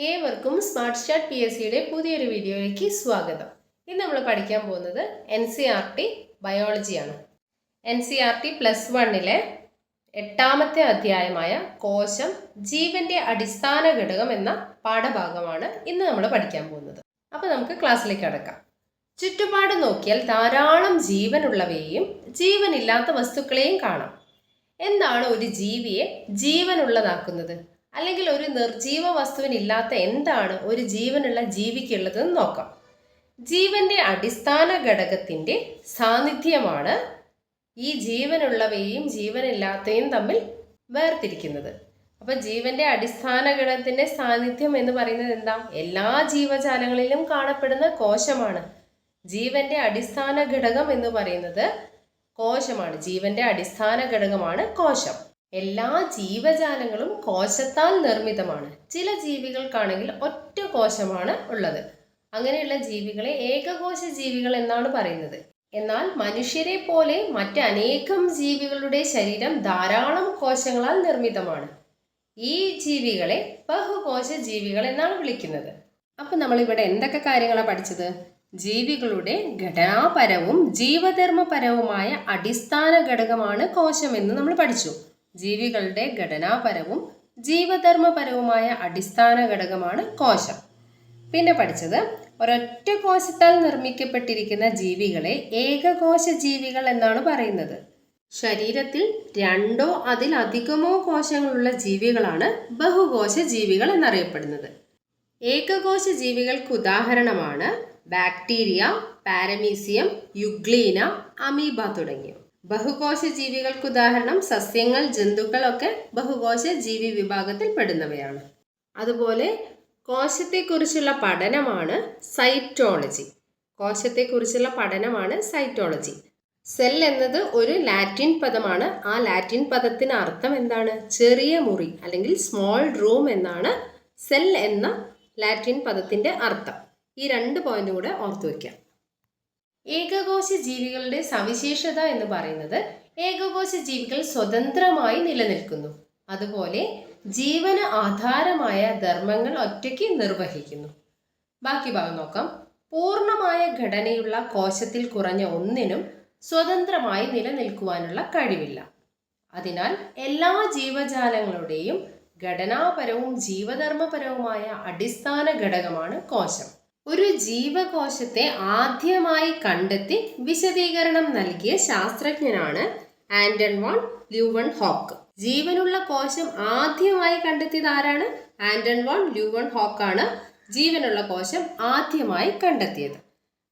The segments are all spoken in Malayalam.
ഏവർക്കും സ്മാർട്ട് സ്റ്റാർട്ട് PSCയുടെ പുതിയൊരു വീഡിയോയിലേക്ക് സ്വാഗതം. ഇന്ന് നമ്മൾ പഠിക്കാൻ പോകുന്നത് NCERT ബയോളജിയാണ്. NCERT +1 8ാമത്തെ അധ്യായമായ കോശം ജീവന്റെ അടിസ്ഥാന ഘടകം എന്ന പാഠഭാഗമാണ് ഇന്ന് നമ്മൾ പഠിക്കാൻ പോകുന്നത്. അപ്പോൾ നമുക്ക് ക്ലാസ്സിലേക്ക് കടക്കാം. ചുറ്റുപാട് നോക്കിയാൽ ധാരാളം ജീവനുള്ളവയെയും ജീവനില്ലാത്ത വസ്തുക്കളെയും കാണാം. എന്താണ് ഒരു ജീവിയെ ജീവനുള്ളതാക്കുന്നത്? അല്ലെങ്കിൽ ഒരു നിർജീവ വസ്തുവിനില്ലാത്ത എന്താണ് ഒരു ജീവനുള്ള ജീവിക്കുള്ളതെന്ന് നോക്കാം. ജീവന്റെ അടിസ്ഥാന ഘടകത്തിന്റെ സാന്നിധ്യമാണ് ഈ ജീവനുള്ളവയും ജീവനില്ലാത്തവയും തമ്മിൽ വേർതിരിക്കുന്നത്. അപ്പൊ ജീവന്റെ അടിസ്ഥാന ഘടകത്തിന്റെ സാന്നിധ്യം എന്ന് പറയുന്നത് എന്താ? എല്ലാ ജീവജാലങ്ങളിലും കാണപ്പെടുന്ന കോശമാണ്. ജീവന്റെ അടിസ്ഥാന ഘടകം എന്ന് പറയുന്നത് കോശമാണ്. ജീവന്റെ അടിസ്ഥാന ഘടകമാണ് കോശം. എല്ലാ ജീവജാലങ്ങളും കോശത്താൽ നിർമ്മിതമാണ്. ചില ജീവികൾക്കാണെങ്കിൽ ഒറ്റ കോശമാണ് ഉള്ളത്. അങ്ങനെയുള്ള ജീവികളെ ഏകകോശ ജീവികൾ എന്നാണ് പറയുന്നത്. എന്നാൽ മനുഷ്യരെ പോലെ മറ്റനേകം ജീവികളുടെ ശരീരം ധാരാളം കോശങ്ങളാൽ നിർമ്മിതമാണ്. ഈ ജീവികളെ ബഹുകോശ ജീവികൾ എന്നാണ് വിളിക്കുന്നത്. അപ്പൊ നമ്മളിവിടെ എന്തൊക്കെ കാര്യങ്ങളാണ് പഠിച്ചത്? ജീവികളുടെ ഘടനാപരവും ജീവധർമ്മപരവുമായ അടിസ്ഥാന ഘടകമാണ് കോശം എന്ന് നമ്മൾ പഠിച്ചു. ജീവികളുടെ ഘടനാപരവും ജീവധർമ്മപരവുമായ അടിസ്ഥാന ഘടകമാണ് കോശം. പിന്നെ പഠിച്ചത് ഒരൊറ്റ കോശത്താൽ നിർമ്മിക്കപ്പെട്ടിരിക്കുന്ന ജീവികളെ ഏകകോശ ജീവികൾ എന്നാണ് പറയുന്നത്. ശരീരത്തിൽ 2 അതിലധികമോ കോശങ്ങളുള്ള ജീവികളാണ് ബഹുകോശ ജീവികൾ എന്നറിയപ്പെടുന്നത്. ഏകകോശ ജീവികൾക്ക് ഉദാഹരണമാണ് ബാക്ടീരിയ, പാരമീസിയം, യുഗ്ലീന, അമീബ തുടങ്ങിയവ. ബഹുകോശ ജീവികൾക്ക് ഉദാഹരണം സസ്യങ്ങൾ, ജന്തുക്കൾ ഒക്കെ ബഹുകോശ ജീവി വിഭാഗത്തിൽ പെടുന്നവയാണ്. അതുപോലെ കോശത്തെക്കുറിച്ചുള്ള പഠനമാണ് സൈറ്റോളജി. കോശത്തെക്കുറിച്ചുള്ള പഠനമാണ് സൈറ്റോളജി. സെൽ എന്നത് ഒരു ലാറ്റിൻ പദമാണ്. ആ ലാറ്റിൻ പദത്തിന് അർത്ഥം എന്താണ്? ചെറിയ മുറി അല്ലെങ്കിൽ സ്മോൾ റൂം എന്നാണ് സെൽ എന്ന ലാറ്റിൻ പദത്തിന്റെ അർത്ഥം. ഈ 2 പോയിന്റ് കൂടെ ഓർത്തു വയ്ക്കാം. ഏകകോശ ജീവികളുടെ സവിശേഷത എന്ന് പറയുന്നത് ഏകകോശ ജീവികൾ സ്വതന്ത്രമായി നിലനിൽക്കുന്നു. അതുപോലെ ജീവന് ആധാരമായ ധർമ്മങ്ങൾ ഒറ്റയ്ക്ക് നിർവഹിക്കുന്നു. ബാക്കി ഭാഗം നോക്കാം. പൂർണ്ണമായ ഘടനയുള്ള കോശത്തിൽ കുറഞ്ഞ ഒന്നിനും സ്വതന്ത്രമായി നിലനിൽക്കുവാനുള്ള കഴിവില്ല. അതിനാൽ എല്ലാ ജീവജാലങ്ങളുടെയും ഘടനാപരവും ജീവധർമ്മപരവുമായ അടിസ്ഥാന ഘടകമാണ് കോശം. ഒരു ജീവകോശത്തെ ആദ്യമായി കണ്ടെത്തി വിശദീകരണം നൽകിയ ശാസ്ത്രജ്ഞനാണ് ആന്റൺ വാൻ ല്യൂവൻഹോക്ക്. ജീവനുള്ള കോശം ആദ്യമായി കണ്ടെത്തിയത് ആരാണ്? ആന്റൺ വാൻ ല്യൂവൻഹോക്ക് ആണ് ജീവനുള്ള കോശം ആദ്യമായി കണ്ടെത്തിയത്.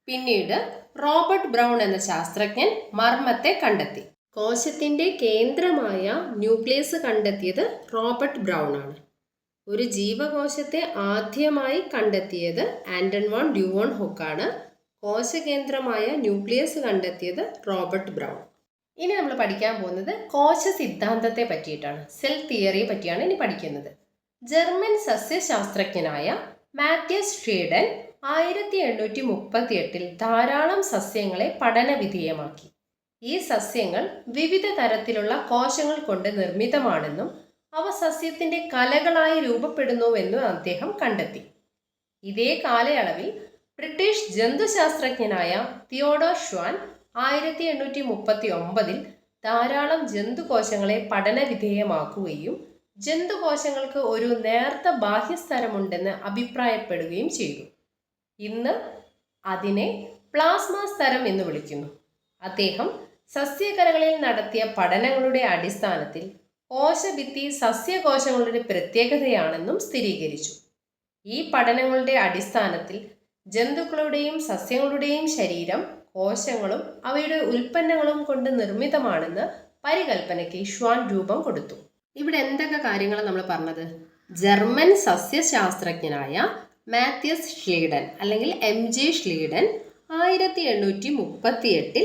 പിന്നീട് റോബർട്ട് ബ്രൗൺ എന്ന ശാസ്ത്രജ്ഞൻ മർമ്മത്തെ കണ്ടെത്തി. കോശത്തിന്റെ കേന്ദ്രമായ ന്യൂക്ലിയസ് കണ്ടെത്തിയത് റോബർട്ട് ബ്രൗൺ ആണ്. ഒരു ജീവകോശത്തെ ആദ്യമായി കണ്ടെത്തിയത് ആന്റൺ വാൻ ല്യൂവൻഹോക്ക് ആണ്. കോശകേന്ദ്രമായ ന്യൂക്ലിയസ് കണ്ടെത്തിയത് റോബർട്ട് ബ്രൗൺ. ഇനി നമ്മൾ പഠിക്കാൻ പോകുന്നത് കോശ സിദ്ധാന്തത്തെ പറ്റിയിട്ടാണ്. സെൽ തിയറിയെ പറ്റിയാണ് ഇനി പഠിക്കുന്നത്. ജർമ്മൻ സസ്യശാസ്ത്രജ്ഞനായ മാത്യസ് ഷ്രീഡൻ 1838 ധാരാളം സസ്യങ്ങളെ പഠനവിധേയമാക്കി. ഈ സസ്യങ്ങൾ വിവിധ തരത്തിലുള്ള കോശങ്ങൾ കൊണ്ട് നിർമ്മിതമാണെന്നും അവ സസ്യത്തിന്റെ കലകളായി രൂപപ്പെടുന്നുവെന്നും അദ്ദേഹം കണ്ടെത്തി. ഇതേ കാലയളവിൽ ബ്രിട്ടീഷ് ജന്തുശാസ്ത്രജ്ഞനായ തിയോഡോർ ഷ്വാൻ 1839 ധാരാളം ജന്തുകോശങ്ങളെ പഠനവിധേയമാക്കുകയും ജന്തുകോശങ്ങൾക്ക് ഒരു നേർത്ത ബാഹ്യസ്തരമുണ്ടെന്ന് അഭിപ്രായപ്പെടുകയും ചെയ്തു. ഇന്ന് അതിനെ പ്ലാസ്മ സ്തരം എന്ന് വിളിക്കുന്നു. അദ്ദേഹം സസ്യകലകളിൽ നടത്തിയ പഠനങ്ങളുടെ അടിസ്ഥാനത്തിൽ കോശഭിത്തി സസ്യകോശങ്ങളുടെ പ്രത്യേകതയാണെന്നും സ്ഥിരീകരിച്ചു. ഈ പഠനങ്ങളുടെ അടിസ്ഥാനത്തിൽ ജന്തുക്കളുടെയും സസ്യങ്ങളുടെയും ശരീരം കോശങ്ങളും അവയുടെ ഉൽപ്പന്നങ്ങളും കൊണ്ട് നിർമ്മിതമാണെന്ന് പരികൽപ്പനയ്ക്ക് ഷ്വാൻ രൂപം കൊടുത്തു. ഇവിടെ എന്തൊക്കെ കാര്യങ്ങൾ നമ്മൾ പറഞ്ഞത്? ജർമ്മൻ സസ്യശാസ്ത്രജ്ഞനായ മാത്യസ് ഷ്ലീഡൻ അല്ലെങ്കിൽ MJ ഷ്ലീഡൻ 1838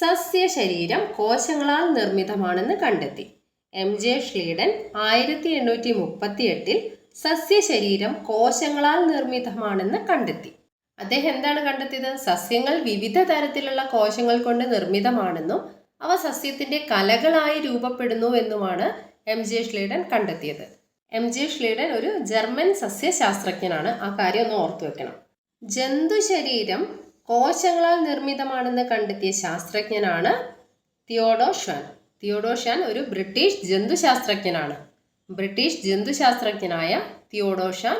സസ്യശരീരം കോശങ്ങളാൽ നിർമ്മിതമാണെന്ന് കണ്ടെത്തി. MJ ഷ്ലീഡൻ 1838 സസ്യശരീരം കോശങ്ങളാൽ നിർമ്മിതമാണെന്ന് കണ്ടെത്തി. അദ്ദേഹം എന്താണ് കണ്ടെത്തിയത്? സസ്യങ്ങൾ വിവിധ തരത്തിലുള്ള കോശങ്ങൾ കൊണ്ട് നിർമ്മിതമാണെന്നും അവ സസ്യത്തിന്റെ കലകളായി രൂപപ്പെടുന്നു എന്നുമാണ് MJ ഷ്ലീഡൻ കണ്ടെത്തിയത്. MJ ഷ്ലീഡൻ ഒരു ജർമ്മൻ സസ്യശാസ്ത്രജ്ഞനാണ്. ആ കാര്യം ഒന്ന് ഓർത്തു വെക്കണം. ജന്തു ശരീരം കോശങ്ങളാൽ നിർമ്മിതമാണെന്ന് കണ്ടെത്തിയ ശാസ്ത്രജ്ഞനാണ് തിയോഡോർ ഷ്വാൻ. തിയോഡോർ ഷ്വാൻ ഒരു ബ്രിട്ടീഷ് ജന്തുശാസ്ത്രജ്ഞനാണ്. ബ്രിട്ടീഷ് ജന്തുശാസ്ത്രജ്ഞനായ തിയോഡോർ ഷ്വാൻ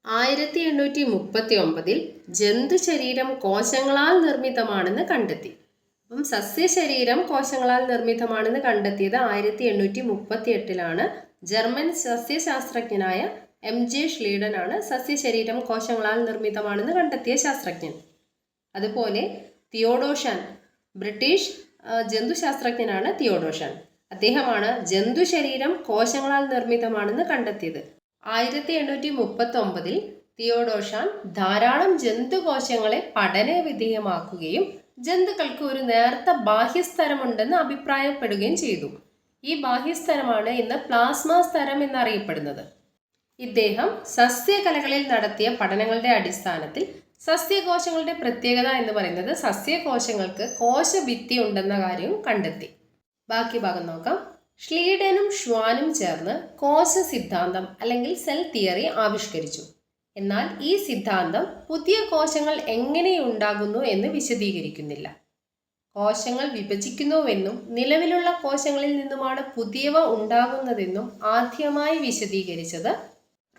1839 ജന്തു ശരീരം കോശങ്ങളാൽ നിർമ്മിതമാണെന്ന് കണ്ടെത്തി. അപ്പം സസ്യശരീരം കോശങ്ങളാൽ നിർമ്മിതമാണെന്ന് കണ്ടെത്തിയത് 1838 ജർമ്മൻ സസ്യശാസ്ത്രജ്ഞനായ MJ ഷ്ലീഡൻ ആണ് സസ്യശരീരം കോശങ്ങളാൽ നിർമ്മിതമാണെന്ന് കണ്ടെത്തിയ ശാസ്ത്രജ്ഞൻ. അതുപോലെ തിയോഡോർ ഷ്വാൻ ബ്രിട്ടീഷ് ജന്തുശാസ്ത്രജ്ഞനാണ്. തിയോഡോർ ഷ്വാൻ അദ്ദേഹമാണ് ജന്തു ശരീരം കോശങ്ങളാൽ നിർമ്മിതമാണെന്ന് കണ്ടെത്തിയത്. 1839 തിയോഡോർ ഷ്വാൻ ധാരാളം ജന്തുകോശങ്ങളെ പഠന വിധേയമാക്കുകയും ജന്തുക്കൾക്ക് ഒരു നേർത്ത ബാഹ്യസ്തരമുണ്ടെന്ന് അഭിപ്രായപ്പെടുകയും ചെയ്തു. ഈ ബാഹ്യസ്തരമാണ് ഇന്ന് പ്ലാസ്മ സ്തരം എന്നറിയപ്പെടുന്നത്. ഇദ്ദേഹം സസ്യകലകളിൽ നടത്തിയ പഠനങ്ങളുടെ അടിസ്ഥാനത്തിൽ സസ്യകോശങ്ങളുടെ പ്രത്യേകത എന്ന് പറയുന്നത് സസ്യകോശങ്ങൾക്ക് കോശഭിത്തി ഉണ്ടെന്ന കാര്യവും കണ്ടെത്തി. ബാക്കി ഭാഗം നോക്കാം. ഷ്ലീഡനും ഷ്വാനും ചേർന്ന് കോശ സിദ്ധാന്തം അല്ലെങ്കിൽ സെൽ തിയറി ആവിഷ്കരിച്ചു. എന്നാൽ ഈ സിദ്ധാന്തം പുതിയ കോശങ്ങൾ എങ്ങനെയുണ്ടാകുന്നു എന്ന് വിശദീകരിക്കുന്നില്ല. കോശങ്ങൾ വിഭജിക്കുന്നുവെന്നും നിലവിലുള്ള കോശങ്ങളിൽ നിന്നുമാണ് പുതിയവ ഉണ്ടാകുന്നതെന്നും ആദ്യമായി വിശദീകരിച്ചത്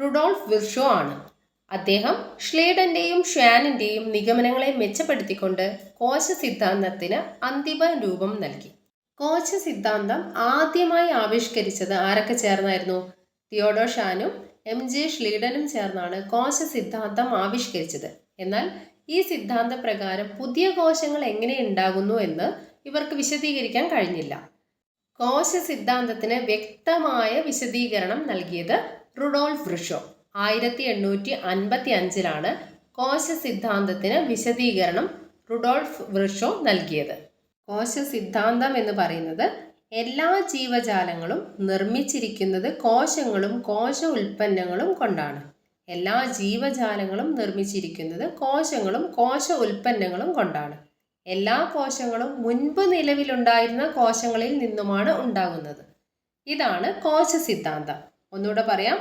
റുഡോൾഫ് വിർഷോ ആണ്. അദ്ദേഹം ഷ്ലീഡന്റെയും ഷ്വാനിന്റെയും നിഗമനങ്ങളെ മെച്ചപ്പെടുത്തിക്കൊണ്ട് കോശ സിദ്ധാന്തത്തിന് അന്തിമ രൂപം നൽകി. കോശ സിദ്ധാന്തം ആദ്യമായി ആവിഷ്കരിച്ചത് ആരൊക്കെ ചേർന്നായിരുന്നു? തിയോഡോർ ഷ്വാനും MJ ഷ്ലീഡനും ചേർന്നാണ് കോശ സിദ്ധാന്തം ആവിഷ്കരിച്ചത്. എന്നാൽ ഈ സിദ്ധാന്ത പ്രകാരം പുതിയ കോശങ്ങൾ എങ്ങനെ ഉണ്ടാകുന്നു എന്ന് ഇവർക്ക് വിശദീകരിക്കാൻ കഴിഞ്ഞില്ല. കോശ സിദ്ധാന്തത്തിന് വ്യക്തമായ വിശദീകരണം നൽകിയത് റുഡോൾഫ് വിർഷോ. 1855 കോശ സിദ്ധാന്തത്തിന് വിശദീകരണം റുഡോൾഫ് വിർഷോ നൽകിയത്. കോശ സിദ്ധാന്തം എന്ന് പറയുന്നത് എല്ലാ ജീവജാലങ്ങളും നിർമ്മിച്ചിരിക്കുന്നത് കോശങ്ങളും കോശ ഉൽപ്പന്നങ്ങളും കൊണ്ടാണ്. എല്ലാ ജീവജാലങ്ങളും നിർമ്മിച്ചിരിക്കുന്നത് കോശങ്ങളും കോശ ഉൽപ്പന്നങ്ങളും കൊണ്ടാണ്. എല്ലാ കോശങ്ങളും മുൻപ് നിലവിലുണ്ടായിരുന്ന കോശങ്ങളിൽ നിന്നുമാണ് ഉണ്ടാകുന്നത്. ഇതാണ് കോശ സിദ്ധാന്തം. ഒന്നുകൂടെ പറയാം.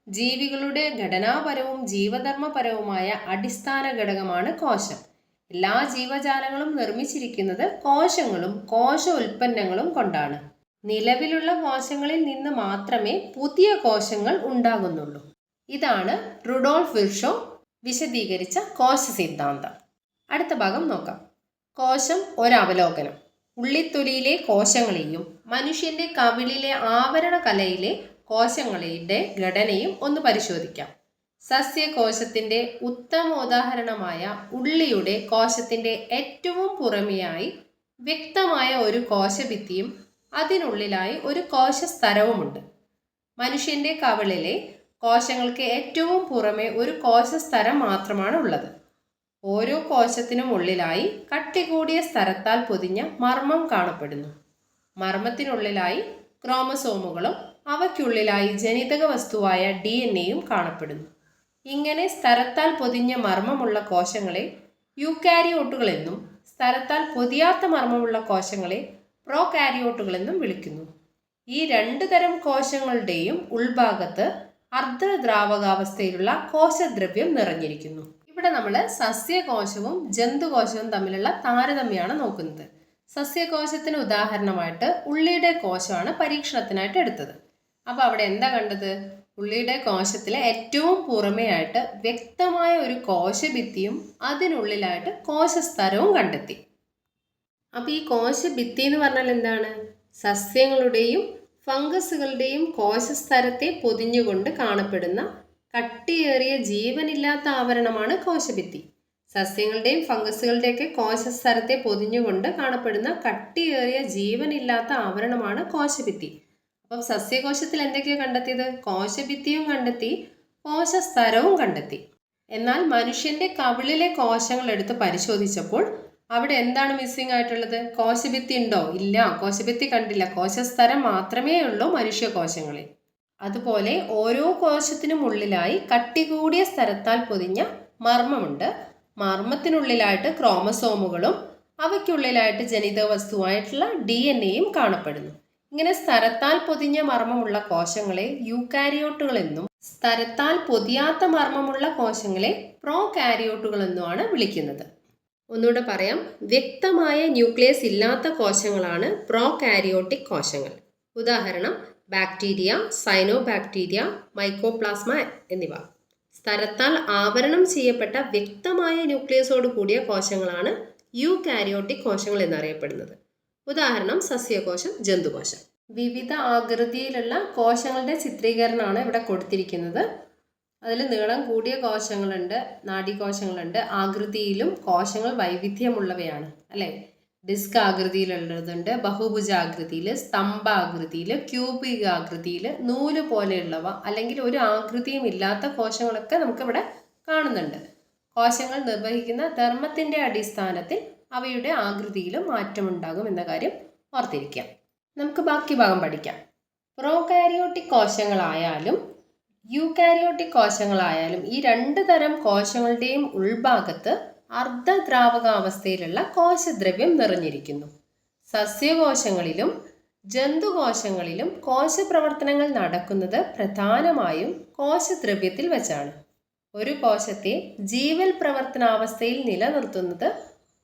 ജീവികളുടെ ഘടനാപരവും ജീവധർമ്മപരവുമായ അടിസ്ഥാന ഘടകമാണ് കോശം. എല്ലാ ജീവജാലങ്ങളും നിർമ്മിച്ചിരിക്കുന്നത് കോശങ്ങളും കോശ ഉൽപ്പന്നങ്ങളും കൊണ്ടാണ്. നിലവിലുള്ള കോശങ്ങളിൽ നിന്ന് മാത്രമേ പുതിയ കോശങ്ങൾ ഉണ്ടാകുന്നുള്ളൂ. ഇതാണ് റുഡോൾഫ് വിർഷോ വിശദീകരിച്ച കോശ സിദ്ധാന്തം. അടുത്ത ഭാഗം നോക്കാം. കോശം ഒരവലോകനം. ഉള്ളിത്തൊലിയിലെ കോശങ്ങളെയും മനുഷ്യന്റെ കവിളിലെ ആവരണ കലയിലെ കോശങ്ങളുടെ ഘടനയും ഒന്ന് പരിശോധിക്കാം. സസ്യകോശത്തിന്റെ ഉത്തമോദാഹരണമായ ഉള്ളിയുടെ കോശത്തിന്റെ ഏറ്റവും പുറമെയായി വ്യക്തമായ ഒരു കോശഭിത്തിയും അതിനുള്ളിലായി ഒരു കോശസ്തരവുമുണ്ട്. മനുഷ്യന്റെ കവിളിലെ കോശങ്ങൾക്ക് ഏറ്റവും പുറമെ ഒരു കോശസ്തരം മാത്രമാണ് ഉള്ളത്. ഓരോ കോശത്തിനും ഉള്ളിലായി കട്ടി കൂടിയ സ്തരത്താൽ പൊതിഞ്ഞ മർമ്മം കാണപ്പെടുന്നു. മർമ്മത്തിനുള്ളിലായി ക്രോമസോമുകളും അവയ്ക്കുള്ളിലായി ജനിതക വസ്തുവായ DNA കാണപ്പെടുന്നു. ഇങ്ങനെ സ്തരത്താൽ പൊതിഞ്ഞ മർമ്മമുള്ള കോശങ്ങളെ യൂക്കാരിയോട്ടുകൾ എന്നും സ്തരത്താൽ പൊതിയാത്ത മർമ്മമുള്ള കോശങ്ങളെ പ്രോകാരിയോട്ടുകളെന്നും വിളിക്കുന്നു. ഈ രണ്ടു തരം കോശങ്ങളുടെയും ഉൾഭാഗത്ത് അർദ്ധദ്രാവകാവസ്ഥയിലുള്ള കോശദ്രവ്യം നിറഞ്ഞിരിക്കുന്നു. ഇവിടെ നമ്മൾ സസ്യകോശവും ജന്തുകോശവും തമ്മിലുള്ള താരതമ്യമാണ് നോക്കുന്നത്. സസ്യകോശത്തിന് ഉദാഹരണമായിട്ട് ഉള്ളിയുടെ കോശമാണ് പരീക്ഷണത്തിനായിട്ട് എടുത്തത്. അപ്പോൾ അവിടെ എന്താ കണ്ടത്? ഉള്ളിയുടെ കോശത്തിലെ ഏറ്റവും പുറമെയായിട്ട് വ്യക്തമായ ഒരു കോശഭിത്തിയും അതിനുള്ളിലായിട്ട് കോശസ്തരവും കണ്ടെത്തി. അപ്പോൾ ഈ കോശഭിത്തി എന്ന് പറഞ്ഞാൽ എന്താണ്? സസ്യങ്ങളുടെയും ഫംഗസുകളുടെയും കോശസ്തരത്തെ പൊതിഞ്ഞുകൊണ്ട് കാണപ്പെടുന്ന കട്ടിയേറിയ ജീവനില്ലാത്ത ആവരണമാണ് കോശഭിത്തി. സസ്യങ്ങളുടെയും ഫംഗസുകളുടെയൊക്കെ കോശസ്തരത്തെ പൊതിഞ്ഞുകൊണ്ട് കാണപ്പെടുന്ന കട്ടിയേറിയ ജീവനില്ലാത്ത ആവരണമാണ് കോശഭിത്തി. അപ്പം സസ്യകോശത്തിൽ എന്തൊക്കെയാണ് കണ്ടെത്തിയത്? കോശഭിത്തിയും കണ്ടെത്തി, കോശസ്തരവും കണ്ടെത്തി. എന്നാൽ മനുഷ്യന്റെ കവിളിലെ കോശങ്ങൾ എടുത്ത് പരിശോധിച്ചപ്പോൾ അവിടെ എന്താണ് മിസ്സിംഗ് ആയിട്ടുള്ളത്? കോശഭിത്തി ഉണ്ടോ? ഇല്ല, കോശഭിത്തി കണ്ടില്ല. കോശസ്തരം മാത്രമേ ഉള്ളൂ മനുഷ്യകോശങ്ങളിൽ. അതുപോലെ ഓരോ കോശത്തിനും ഉള്ളിലായി കട്ടി കൂടിയ സ്തരത്താൽ പൊതിഞ്ഞ മർമ്മമുണ്ട്. മർമ്മത്തിനുള്ളിലായിട്ട് ക്രോമസോമുകളും അവയ്ക്കുള്ളിലായിട്ട് ജനിതക വസ്തുവായിട്ടുള്ള DNA കാണപ്പെടുന്നു. ഇങ്ങനെ സ്ഥലത്താൽ പൊതിഞ്ഞ മർമ്മമുള്ള കോശങ്ങളെ യൂക്കാരിയോട്ടുകൾ എന്നും സ്ഥലത്താൽ പൊതിയാത്ത മർമ്മമുള്ള കോശങ്ങളെ പ്രോകാരിയോട്ടുകൾ എന്നുമാണ് വിളിക്കുന്നത്. ഒന്നുകൂടെ പറയാം, വ്യക്തമായ ന്യൂക്ലിയസ് ഇല്ലാത്ത കോശങ്ങളാണ് പ്രോകാരിയോട്ടിക് കോശങ്ങൾ. ഉദാഹരണം ബാക്ടീരിയ, സൈനോബാക്ടീരിയ, മൈക്കോപ്ലാസ്മ എന്നിവ. സ്ഥലത്താൽ ആവരണം ചെയ്യപ്പെട്ട വ്യക്തമായ ന്യൂക്ലിയസോട് കൂടിയ കോശങ്ങളാണ് യൂകാരിയോട്ടിക് കോശങ്ങൾ എന്നറിയപ്പെടുന്നത്. ഉദാഹരണം സസ്യകോശം, ജന്തുകോശം. വിവിധ ആകൃതിയിലുള്ള കോശങ്ങളുടെ ചിത്രീകരണമാണ് ഇവിടെ കൊടുത്തിരിക്കുന്നത്. അതിൽ നീളം കൂടിയ കോശങ്ങളുണ്ട്, നാഡീകോശങ്ങളുണ്ട്. ആകൃതിയിലും കോശങ്ങൾ വൈവിധ്യമുള്ളവയാണ് അല്ലേ. ഡിസ്ക് ആകൃതിയിലുള്ളതുണ്ട്, ബഹുഭുജാകൃതിയിൽ, സ്തംഭാകൃതിയിൽ, ക്യൂബിക് ആകൃതിയിൽ, നൂല് പോലെയുള്ളവ അല്ലെങ്കിൽ ഒരു ആകൃതിയും ഇല്ലാത്ത കോശങ്ങളൊക്കെ നമുക്കിവിടെ കാണുന്നുണ്ട്. കോശങ്ങൾ നിർവഹിക്കുന്ന ധർമ്മത്തിൻ്റെ അടിസ്ഥാനത്തിൽ അവയുടെ ആകൃതിയിലും മാറ്റമുണ്ടാകും എന്ന കാര്യം ഓർത്തിരിക്കാം. നമുക്ക് ബാക്കി ഭാഗം പഠിക്കാം. പ്രോകാരിയോട്ടിക് കോശങ്ങളായാലും യൂകാരിയോട്ടിക് കോശങ്ങളായാലും ഈ രണ്ട് തരം കോശങ്ങളുടെയും ഉൾഭാഗത്ത് അർദ്ധദ്രാവകാവസ്ഥയിലുള്ള കോശദ്രവ്യം നിറഞ്ഞിരിക്കുന്നു. സസ്യകോശങ്ങളിലും ജന്തുകോശങ്ങളിലും കോശപ്രവർത്തനങ്ങൾ നടക്കുന്നത് പ്രധാനമായും കോശദ്രവ്യത്തിൽ വെച്ചാണ്. ഒരു കോശത്തെ ജീവൽ പ്രവർത്തനാവസ്ഥയിൽ നിലനിർത്തുന്നത്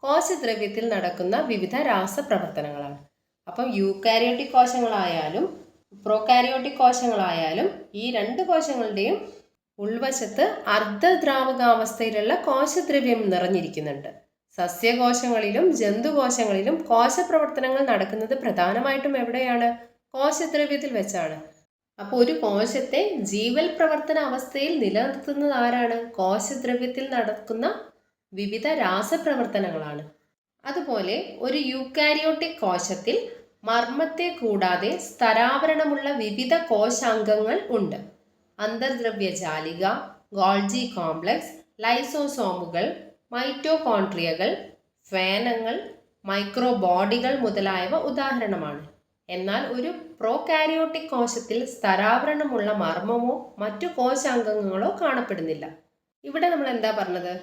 കോശദ്രവ്യത്തിൽ നടക്കുന്ന വിവിധ രാസപ്രവർത്തനങ്ങളാണ്. അപ്പം യൂക്കാരിയോട്ടിക് കോശങ്ങളായാലും പ്രോകാരിയോട്ടിക് കോശങ്ങളായാലും ഈ രണ്ട് കോശങ്ങളുടെയും ഉൾവശത്ത് അർദ്ധദ്രാവകാവസ്ഥയിലുള്ള കോശദ്രവ്യം നിറഞ്ഞിരിക്കുന്നുണ്ട്. സസ്യകോശങ്ങളിലും ജന്തുകോശങ്ങളിലും കോശപ്രവർത്തനങ്ങൾ നടക്കുന്നത് പ്രധാനമായിട്ടും എവിടെയാണ്? കോശദ്രവ്യത്തിൽ വെച്ചാണ്. അപ്പോൾ ഒരു കോശത്തെ ജീവൽ പ്രവർത്തന അവസ്ഥയിൽ നിലനിർത്തുന്നത് ആരാണ്? കോശദ്രവ്യത്തിൽ നടക്കുന്ന വിവിധ രാസപ്രവർത്തനങ്ങളാണ്. അതുപോലെ ഒരു യൂക്കാരിയോട്ടിക് കോശത്തിൽ മർമ്മത്തെ കൂടാതെ സ്തരാവരണമുള്ള വിവിധ കോശാംഗങ്ങൾ ഉണ്ട്. അന്തർദ്രവ്യജാലിക, ഗോൾജി കോംപ്ലക്സ്, ലൈസോസോമുകൾ, മൈറ്റോകോൺട്രിയകൾ, ഫേനങ്ങൾ, മൈക്രോബോഡികൾ മുതലായവ ഉദാഹരണമാണ്. എന്നാൽ ഒരു പ്രോകാരിയോട്ടിക് കോശത്തിൽ സ്തരാവരണമുള്ള മർമ്മമോ മറ്റു കോശാംഗങ്ങളോ കാണപ്പെടുന്നില്ല. ഇവിടെ നമ്മൾ എന്താ പറഞ്ഞത്?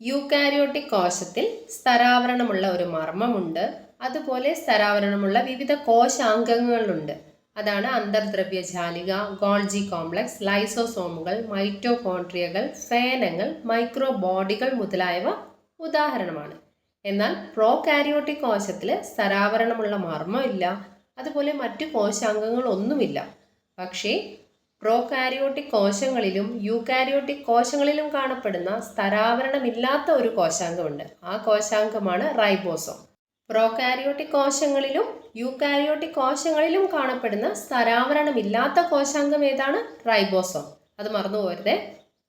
യൂക്കാരിയോട്ടിക് കോശത്തിൽ സ്തരാവരണമുള്ള ഒരു മർമ്മമുണ്ട്, അതുപോലെ സ്തരാവരണമുള്ള വിവിധ കോശാംഗങ്ങളുണ്ട്. അതാണ് അന്തർദ്രവ്യജാലിക, ഗോൾജി കോംപ്ലക്സ്, ലൈസോസോമുകൾ, മൈറ്റോകോൺട്രിയകൾ, ഫേനങ്ങൾ, മൈക്രോബോഡികൾ മുതലായവ ഉദാഹരണമാണ്. എന്നാൽ പ്രോകാരിയോട്ടിക് കോശത്തിൽ സ്തരാവരണമുള്ള മർമ്മമില്ല, അതുപോലെ മറ്റു കോശാംഗങ്ങളൊന്നുമില്ല. പക്ഷേ പ്രോകാരിയോട്ടിക് കോശങ്ങളിലും യൂക്കാരിയോട്ടിക് കോശങ്ങളിലും കാണപ്പെടുന്ന സ്തരാവരണമില്ലാത്ത ഒരു കോശാംഗമുണ്ട്. ആ കോശാംഗമാണ് റൈബോസോം. പ്രോകാരിയോട്ടിക് കോശങ്ങളിലും യൂക്കാരിയോട്ടിക് കോശങ്ങളിലും കാണപ്പെടുന്ന സ്തരാവരണമില്ലാത്ത കോശാംഗം ഏതാണ്? റൈബോസോം. അത് മറന്നു പോരുതേ.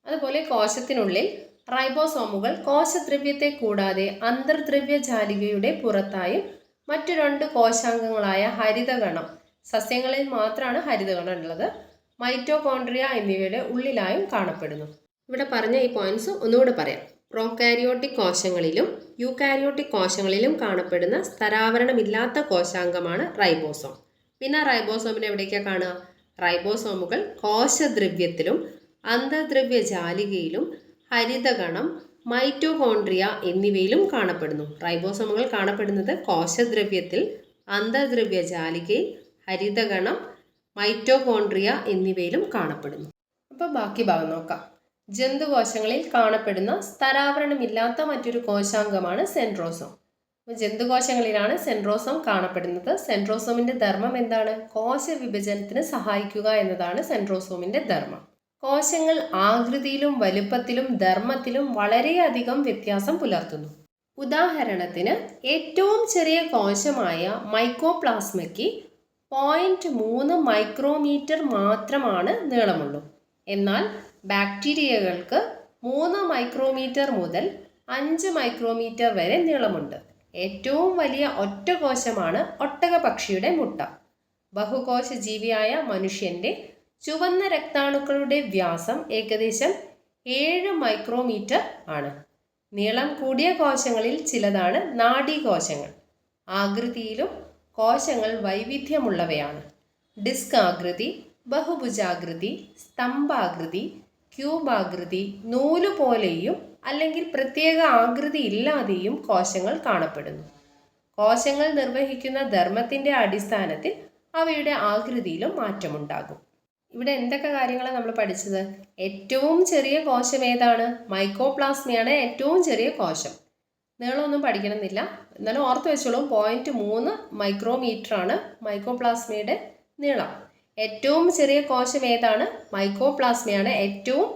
അതുപോലെ കോശത്തിനുള്ളിൽ റൈബോസോമുകൾ കോശദ്രവ്യത്തെ കൂടാതെ അന്തർദ്രവ്യജാലികയുടെ പുറത്തായും മറ്റു രണ്ട് കോശാംഗങ്ങളായ ഹരിതകണം, സസ്യങ്ങളിൽ മാത്രമാണ് ഹരിതകണം ഉള്ളത്, മൈറ്റോകോൺട്രിയ എന്നിവയുടെ ഉള്ളിലായും കാണപ്പെടുന്നു. ഇവിടെ പറഞ്ഞ ഈ പോയിന്റ്സ് ഒന്നുകൂടെ പറയാം. പ്രോകാരിയോട്ടിക് കോശങ്ങളിലും യൂക്കാരിയോട്ടിക് കോശങ്ങളിലും കാണപ്പെടുന്ന സ്തരാവരണമില്ലാത്ത കോശാംഗമാണ് റൈബോസോം. പിന്നെ റൈബോസോമിനെ എവിടേക്കാണ് കാണുക? റൈബോസോമുകൾ കോശദ്രവ്യത്തിലും അന്തർദ്രവ്യജാലികയിലും ഹരിതകണം, മൈറ്റോകോൺട്രിയ എന്നിവയിലും കാണപ്പെടുന്നു. റൈബോസോമുകൾ കാണപ്പെടുന്നത് കോശദ്രവ്യത്തിൽ, അന്തർദ്രവ്യജാലികയിൽ, ഹരിതകണം, മൈറ്റോകോൺട്രിയ എന്നിവയിലും കാണപ്പെടുന്നു. അപ്പോൾ ബാക്കി ഭാഗം നോക്കാം. ജന്തുകോശങ്ങളിൽ കാണപ്പെടുന്ന സ്തരാവരണമില്ലാത്ത മറ്റൊരു കോശാംഗമാണ് സെൻട്രോസോം. ജന്തുകോശങ്ങളിലാണ് സെൻട്രോസോം കാണപ്പെടുന്നത്. സെൻട്രോസോമിന്റെ ധർമ്മം എന്താണ്? കോശവിഭജനത്തിന് സഹായിക്കുക എന്നതാണ് സെൻട്രോസോമിന്റെ ധർമ്മം. കോശങ്ങൾ ആകൃതിയിലും വലുപ്പത്തിലും ധർമ്മത്തിലും വളരെയധികം വ്യത്യാസം പുലർത്തുന്നു. ഉദാഹരണത്തിന് ഏറ്റവും ചെറിയ കോശമായ മൈക്കോപ്ലാസ്മയ്ക്ക് 0.3 മൈക്രോമീറ്റർ മാത്രമാണ് നീളമുള്ളൂ. എന്നാൽ ബാക്ടീരിയകൾക്ക് 3 മൈക്രോമീറ്റർ മുതൽ 5 മൈക്രോമീറ്റർ വരെ നീളമുണ്ട്. ഏറ്റവും വലിയ ഒറ്റ കോശമാണ് ഒട്ടകപക്ഷിയുടെ മുട്ട. ബഹുകോശ ജീവിയായ മനുഷ്യന്റെ ചുവന്ന രക്താണുക്കളുടെ വ്യാസം ഏകദേശം 7 മൈക്രോമീറ്റർ ആണ്. നീളം കൂടിയ കോശങ്ങളിൽ ചിലതാണ് നാഡീകോശങ്ങൾ. ആകൃതിയിലും കോശങ്ങൾ വൈവിധ്യമുള്ളവയാണ്. ഡിസ്ക് ആകൃതി, ബഹുഭുജാകൃതി, സ്തംഭാകൃതി, ക്യൂബാകൃതി, നൂല് പോലെയും അല്ലെങ്കിൽ പ്രത്യേക ആകൃതി ഇല്ലാതെയും കോശങ്ങൾ കാണപ്പെടുന്നു. കോശങ്ങൾ നിർവഹിക്കുന്ന ധർമ്മത്തിൻ്റെ അടിസ്ഥാനത്തിൽ അവയുടെ ആകൃതിയിലും മാറ്റമുണ്ടാകും. ഇവിടെ എന്തൊക്കെ കാര്യങ്ങളാണ് നമ്മൾ പഠിച്ചത്? ഏറ്റവും ചെറിയ കോശം ഏതാണ്? മൈക്കോപ്ലാസ്മയാണ് ഏറ്റവും ചെറിയ കോശം. നീളമൊന്നും പഠിക്കണമെന്നില്ല, എന്നാലും ഓർത്ത് വെച്ചോളൂ. 0.3 മൈക്രോമീറ്റർ ആണ് മൈക്കോപ്ലാസ്മയുടെ നീളം. ഏറ്റവും ചെറിയ കോശം ഏതാണ്? മൈക്കോപ്ലാസ്മയാണ് ഏറ്റവും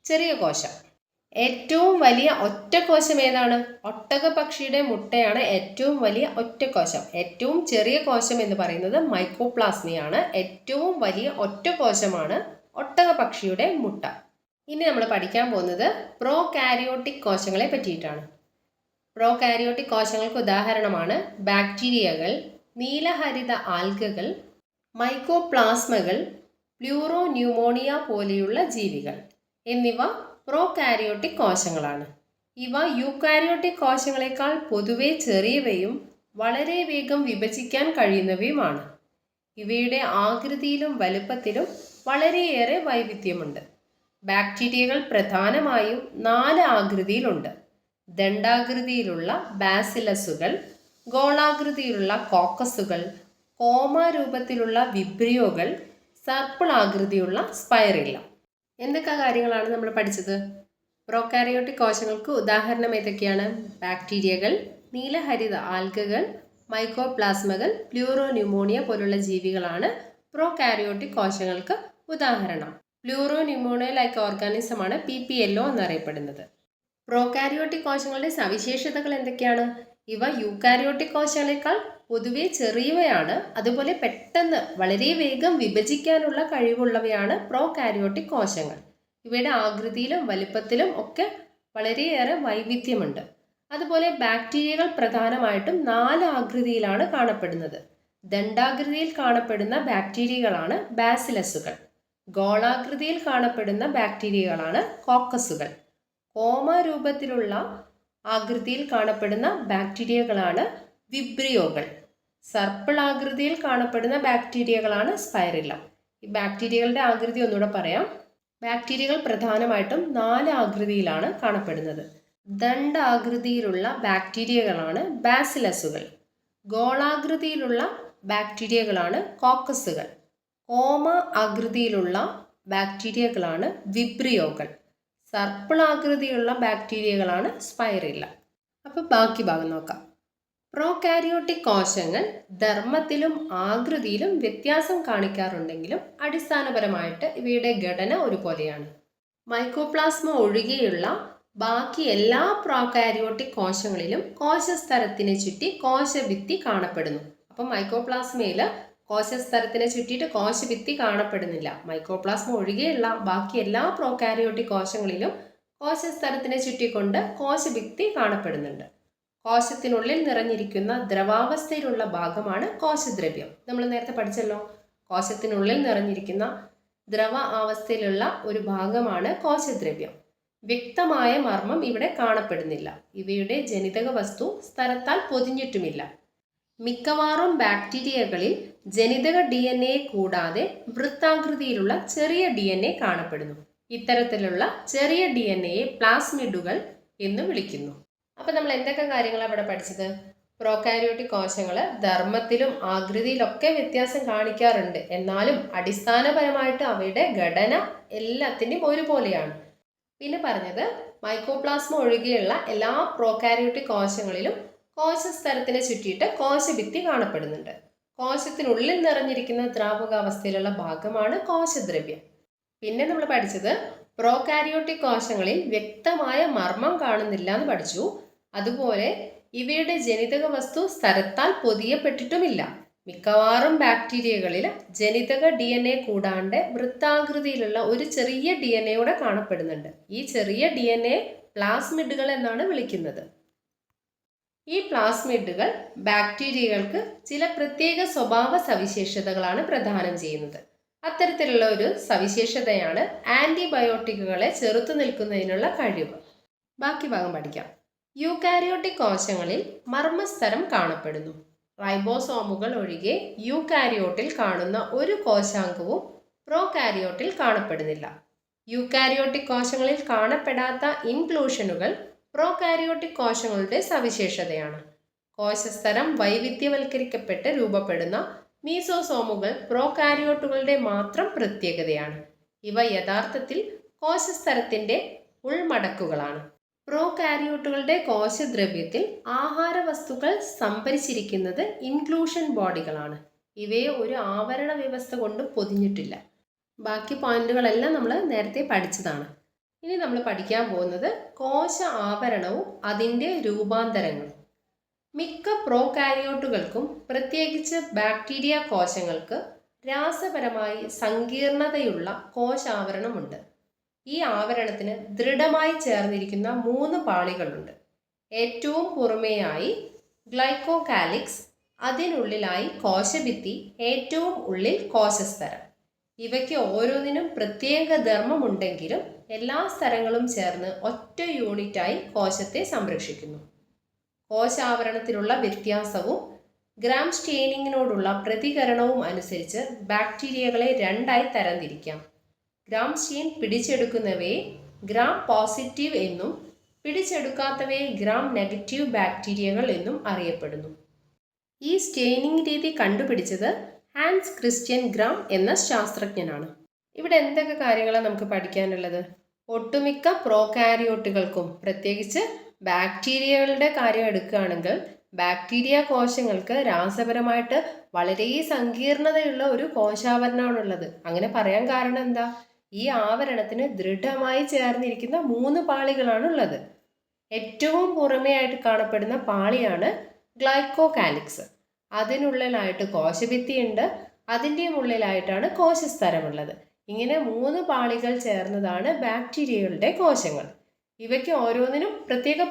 ചെറിയ കോശം. ഏറ്റവും വലിയ ഒറ്റക്കോശം ഏതാണ്? ഒട്ടകപക്ഷിയുടെ മുട്ടയാണ് ഏറ്റവും വലിയ ഒറ്റക്കോശം. ഏറ്റവും ചെറിയ കോശം എന്ന് പറയുന്നത് മൈക്കോപ്ലാസ്മയാണ്. ഏറ്റവും വലിയ ഒറ്റക്കോശമാണ് ഒട്ടകപക്ഷിയുടെ മുട്ട. ഇനി നമ്മൾ പഠിക്കാൻ പോകുന്നത് പ്രോകാരിയോട്ടിക് കോശങ്ങളെ പറ്റിയിട്ടാണ്. പ്രോകാരിയോട്ടിക് കോശങ്ങൾക്ക് ഉദാഹരണമാണ് ബാക്ടീരിയകൾ, നീലഹരിത ആൽഗകൾ, മൈക്കോപ്ലാസ്മകൾ, പ്ലൂറോന്യൂമോണിയ പോലെയുള്ള ജീവികൾ എന്നിവ പ്രോകാരിയോട്ടിക് കോശങ്ങളാണ്. ഇവ യൂകാരിയോട്ടിക് കോശങ്ങളെക്കാൾ പൊതുവെ ചെറിയവയും വളരെ വേഗം വിഭജിക്കാൻ കഴിയുന്നവയുമാണ്. ഇവയുടെ ആകൃതിയിലും വലുപ്പത്തിലും വളരെയേറെ വൈവിധ്യമുണ്ട്. ബാക്ടീരിയകൾ പ്രധാനമായും 4 ആകൃതിയിലുണ്ട്. ദണ്ഡാകൃതിയിലുള്ള ബാസിലസുകൾ, ഗോളാകൃതിയിലുള്ള കോക്കസുകൾ, കോമ രൂപത്തിലുള്ള വിബ്രിയോകൾ, സർപ്പിൾ ആകൃതിയുള്ള സ്പൈറില്ല. എന്തൊക്കെ കാര്യങ്ങളാണ് നമ്മൾ പഠിച്ചത്? പ്രോകാരിയോട്ടിക് കോശങ്ങൾക്ക് ഉദാഹരണം ഏതൊക്കെയാണ്? ബാക്ടീരിയകൾ, നീലഹരിത ആൽഗകൾ, മൈക്കോപ്ലാസ്മകൾ, പ്ലൂറോന്യൂമോണിയ പോലുള്ള ജീവികളാണ് പ്രോകാരിയോട്ടിക് കോശങ്ങൾക്ക് ഉദാഹരണം. പ്ലൂറോന്യൂമോണിയ ലൈക്ക് ഓർഗാനിസമാണ് PPLO എന്നറിയപ്പെടുന്നത്. പ്രോകാരിയോട്ടിക് കോശങ്ങളുടെ സവിശേഷതകൾ എന്തൊക്കെയാണ്? ഇവ യൂകാരിയോട്ടിക് കോശങ്ങളെക്കാൾ പൊതുവെ ചെറിയവയാണ്. അതുപോലെ പെട്ടെന്ന് വളരെ വേഗം വിഭജിക്കാനുള്ള കഴിവുള്ളവയാണ് പ്രോകാരിയോട്ടിക് കോശങ്ങൾ. ഇവയുടെ ആകൃതിയിലും വലുപ്പത്തിലും ഒക്കെ വളരെയേറെ വൈവിധ്യമുണ്ട്. അതുപോലെ ബാക്ടീരിയകൾ പ്രധാനമായിട്ടും 4 ആകൃതിയിലാണ് കാണപ്പെടുന്നത്. ദണ്ഡാകൃതിയിൽ കാണപ്പെടുന്ന ബാക്ടീരിയകളാണ് ബാസിലസുകൾ. ഗോളാകൃതിയിൽ കാണപ്പെടുന്ന ബാക്ടീരിയകളാണ് കോക്കസുകൾ. കോമ രൂപത്തിലുള്ള ആകൃതിയിൽ കാണപ്പെടുന്ന ബാക്ടീരിയകളാണ് വിബ്രിയോകൾ. സർപ്പിൾ ആകൃതിയിൽ കാണപ്പെടുന്ന ബാക്ടീരിയകളാണ് സ്പൈറില്ല. ഈ ബാക്ടീരിയകളുടെ ആകൃതി ഒന്നുകൂടെ പറയാം. ബാക്ടീരിയകൾ പ്രധാനമായിട്ടും 4 ആകൃതിയിലാണ് കാണപ്പെടുന്നത്. ദണ്ഡാകൃതിയിലുള്ള ബാക്ടീരിയകളാണ് ബാസിലസുകൾ. ഗോളാകൃതിയിലുള്ള ബാക്ടീരിയകളാണ് കോക്കസുകൾ. കോമ ആകൃതിയിലുള്ള ബാക്ടീരിയകളാണ് വിബ്രിയോകൾ. സർപ്പിൾ ആകൃതിയുള്ള ബാക്ടീരിയകളാണ് സ്പൈറില്ല. അപ്പോൾ ബാക്കി ഭാഗം നോക്കാം. പ്രോകാരിയോട്ടിക് കോശങ്ങൾ ധർമ്മത്തിലും ആകൃതിയിലും വ്യത്യാസം കാണിക്കാറുണ്ടെങ്കിലും അടിസ്ഥാനപരമായിട്ട് ഇവയുടെ ഘടന ഒരുപോലെയാണ്. മൈക്കോപ്ലാസ്മ ഒഴികെയുള്ള ബാക്കി എല്ലാ പ്രോകാരിയോട്ടിക് കോശങ്ങളിലും കോശസ്തരത്തിനെ ചുറ്റി കോശഭിത്തി കാണപ്പെടുന്നു. അപ്പം മൈക്കോപ്ലാസ്മയിൽ കോശസ്തരത്തിനെ ചുറ്റിയിട്ട് കോശഭിത്തി കാണപ്പെടുന്നില്ല. മൈക്കോപ്ലാസ്മ ഒഴികെയുള്ള ബാക്കി എല്ലാ പ്രോകാരിയോട്ടിക് കോശങ്ങളിലും കോശസ്തരത്തിനെ ചുറ്റിക്കൊണ്ട് കോശഭിത്തി കാണപ്പെടുന്നുണ്ട്. കോശത്തിനുള്ളിൽ നിറഞ്ഞിരിക്കുന്ന ദ്രവാവസ്ഥയിലുള്ള ഭാഗമാണ് കോശദ്രവ്യം. നമ്മൾ നേരത്തെ പഠിച്ചല്ലോ, കോശത്തിനുള്ളിൽ നിറഞ്ഞിരിക്കുന്ന ദ്രവ അവസ്ഥയിലുള്ള ഒരു ഭാഗമാണ് കോശദ്രവ്യം. വ്യക്തമായ മർമ്മം ഇവിടെ കാണപ്പെടുന്നില്ല. ഇവയുടെ ജനിതക വസ്തു സ്തരത്താൽ പൊതിഞ്ഞിട്ടുമില്ല. മിക്കവാറും ബാക്ടീരിയകളിൽ ജനിതക DNA കൂടാതെ വൃത്താകൃതിയിലുള്ള ചെറിയ DNA കാണപ്പെടുന്നു. ഇത്തരത്തിലുള്ള ചെറിയ DNAയെ പ്ലാസ്മിഡുകൾ എന്ന് വിളിക്കുന്നു. അപ്പം നമ്മൾ എന്തൊക്കെ കാര്യങ്ങളാണ് ഇവിടെ പഠിച്ചത്? പ്രോകാരിയോട്ടിക് കോശങ്ങൾ ധർമ്മത്തിലും ആകൃതിയിലൊക്കെ വ്യത്യാസം കാണിക്കാറുണ്ട്. എന്നാലും അടിസ്ഥാനപരമായിട്ട് അവയുടെ ഘടന എല്ലാത്തിൻ്റെയും ഒരുപോലെയാണ്. പിന്നെ പറഞ്ഞത് മൈക്കോപ്ലാസ്മ ഒഴികെയുള്ള എല്ലാ പ്രോകാരിയോട്ടിക് കോശങ്ങളിലും കോശസ്തരത്തിനെ ചുറ്റിയിട്ട് കോശഭിത്തി കാണപ്പെടുന്നുണ്ട്. കോശത്തിനുള്ളിൽ നിറഞ്ഞിരിക്കുന്ന ദ്രാവകാവസ്ഥയിലുള്ള ഭാഗമാണ് കോശദ്രവ്യം. പിന്നെ നമ്മൾ പഠിച്ചത് പ്രോകാരിയോട്ടിക് കോശങ്ങളിൽ വ്യക്തമായ മർമ്മം കാണുന്നില്ല എന്ന് പഠിച്ചു. അതുപോലെ ഇവയുടെ ജനിതക വസ്തു സ്തരത്താൽ പൊതിയപ്പെട്ടിട്ടുമില്ല. മിക്കവാറും ബാക്ടീരിയകളിൽ ജനിതക DNA കൂടാണ്ട് വൃത്താകൃതിയിലുള്ള ഒരു ചെറിയ DNA കൂടെ കാണപ്പെടുന്നുണ്ട്. ഈ ചെറിയ DNA പ്ലാസ്മിഡുകൾ എന്നാണ് വിളിക്കുന്നത്. ഈ പ്ലാസ്മിഡുകൾ ബാക്ടീരിയകൾക്ക് ചില പ്രത്യേക സ്വഭാവ സവിശേഷതകളാണ് പ്രദാനം ചെയ്യുന്നത്. അത്തരത്തിലുള്ള ഒരു സവിശേഷതയാണ് ആൻറ്റിബയോട്ടിക്കുകളെ ചെറുത്തു നിൽക്കുന്നതിനുള്ള കഴിവ്. ബാക്കി ഭാഗം പഠിക്കാം. യൂകാരിയോട്ടിക് കോശങ്ങളിൽ മർമ്മസ്തരം കാണപ്പെടുന്നു. റൈബോസോമുകൾ ഒഴികെ യൂകാരിയോട്ടിൽ കാണുന്ന ഒരു കോശാംഗവും പ്രോകാരിയോട്ടിൽ കാണപ്പെടുന്നില്ല. യൂകാരിയോട്ടിക് കോശങ്ങളിൽ കാണപ്പെടാത്ത ഇൻക്ലൂഷനുകൾ പ്രോകാരിയോട്ടിക് കോശങ്ങളുടെ സവിശേഷതയാണ്. കോശസ്തരം വൈവിധ്യവൽക്കരിക്കപ്പെട്ട് രൂപപ്പെടുന്ന മീസോസോമുകൾ പ്രോകാരിയോട്ടുകളുടെ മാത്രം പ്രത്യേകതയാണ്. ഇവ യഥാർത്ഥത്തിൽ കോശസ്തരത്തിന്റെ ഉൾമടക്കുകളാണ്. പ്രോകാരിയോട്ടുകളുടെ കോശദ്രവ്യത്തിൽ ആഹാരവസ്തുക്കൾ സംഭരിച്ചിരിക്കുന്നത് ഇൻക്ലൂഷൻ ബോഡികളാണ്. ഇവയെ ഒരു ആവരണ വ്യവസ്ഥ കൊണ്ട് പൊതിഞ്ഞിട്ടില്ല. ബാക്കി പോയിന്റുകളെല്ലാം നമ്മൾ നേരത്തെ പഠിച്ചതാണ്. ഇനി നമ്മൾ പഠിക്കാൻ പോകുന്നത് കോശ ആവരണവും അതിൻ്റെ രൂപാന്തരങ്ങളും. മിക്ക പ്രോകാരിയോട്ടുകൾക്കും, പ്രത്യേകിച്ച് ബാക്ടീരിയ കോശങ്ങൾക്ക് രാസപരമായി സങ്കീർണതയുള്ള കോശാവരണമുണ്ട്. ഈ ആവരണത്തിന് ദൃഢമായി ചേർന്നിരിക്കുന്ന 3 പാളികളുണ്ട്. ഏറ്റവും പുറമേയായി ഗ്ലൈക്കോകാലിക്സ്, അതിനുള്ളിലായി കോശഭിത്തി, ഏറ്റവും ഉള്ളിൽ കോശസ്തരം. ഇവയ്ക്ക് ഓരോന്നിനും പ്രത്യേക ധർമ്മമുണ്ടെങ്കിലും എല്ലാ സ്തരങ്ങളും ചേർന്ന് ഒറ്റ യൂണിറ്റായി കോശത്തെ സംരക്ഷിക്കുന്നു. കോശാവരണത്തിലുള്ള വ്യത്യാസവും ഗ്രാം സ്റ്റെയിനിങ്ങിനോടുള്ള പ്രതികരണവും അനുസരിച്ച് ബാക്ടീരിയകളെ 2ആയി തരംതിരിക്കാം. ഗ്രാം സ്റ്റെയിൻ പിടിച്ചെടുക്കുന്നവയെ ഗ്രാം പോസിറ്റീവ് എന്നും പിടിച്ചെടുക്കാത്തവയെ ഗ്രാം നെഗറ്റീവ് ബാക്ടീരിയകൾ എന്നും അറിയപ്പെടുന്നു. ഈ സ്റ്റെയിനിങ് രീതി കണ്ടുപിടിച്ചത് ഹാൻസ് ക്രിസ്റ്റ്യൻ ഗ്രാം എന്ന ശാസ്ത്രജ്ഞനാണ്. ഇവിടെ എന്തൊക്കെ കാര്യങ്ങളാണ് നമുക്ക് പഠിക്കാനുള്ളത്? ഒട്ടുമിക്ക പ്രോകാരിയോട്ടുകൾക്കും, പ്രത്യേകിച്ച് ബാക്ടീരിയകളുടെ കാര്യം എടുക്കുകയാണെങ്കിൽ, ബാക്ടീരിയ കോശങ്ങൾക്ക് രാസപരമായിട്ട് വളരെ സങ്കീർണതയുള്ള ഒരു കോശാവരണമാണുള്ളത്. അങ്ങനെ പറയാൻ കാരണം എന്താ? ഈ ആവരണത്തിന് ദൃഢമായി ചേർന്നിരിക്കുന്ന 3 പാളികളാണുള്ളത്. ഏറ്റവും പുറമേയായിട്ട് കാണപ്പെടുന്ന പാളിയാണ് ഗ്ലൈക്കോകാലിക്സ്. അതിനുള്ളിലായിട്ട് കോശഭിത്തിയുണ്ട്, അതിൻ്റെ ഉള്ളിലായിട്ടാണ് കോശസ്തരമുള്ളത്. ഇങ്ങനെ 3 പാളികൾ ചേർന്നതാണ് ബാക്ടീരിയകളുടെ കോശങ്ങൾ. ഇവയ്ക്ക് ഓരോന്നിനും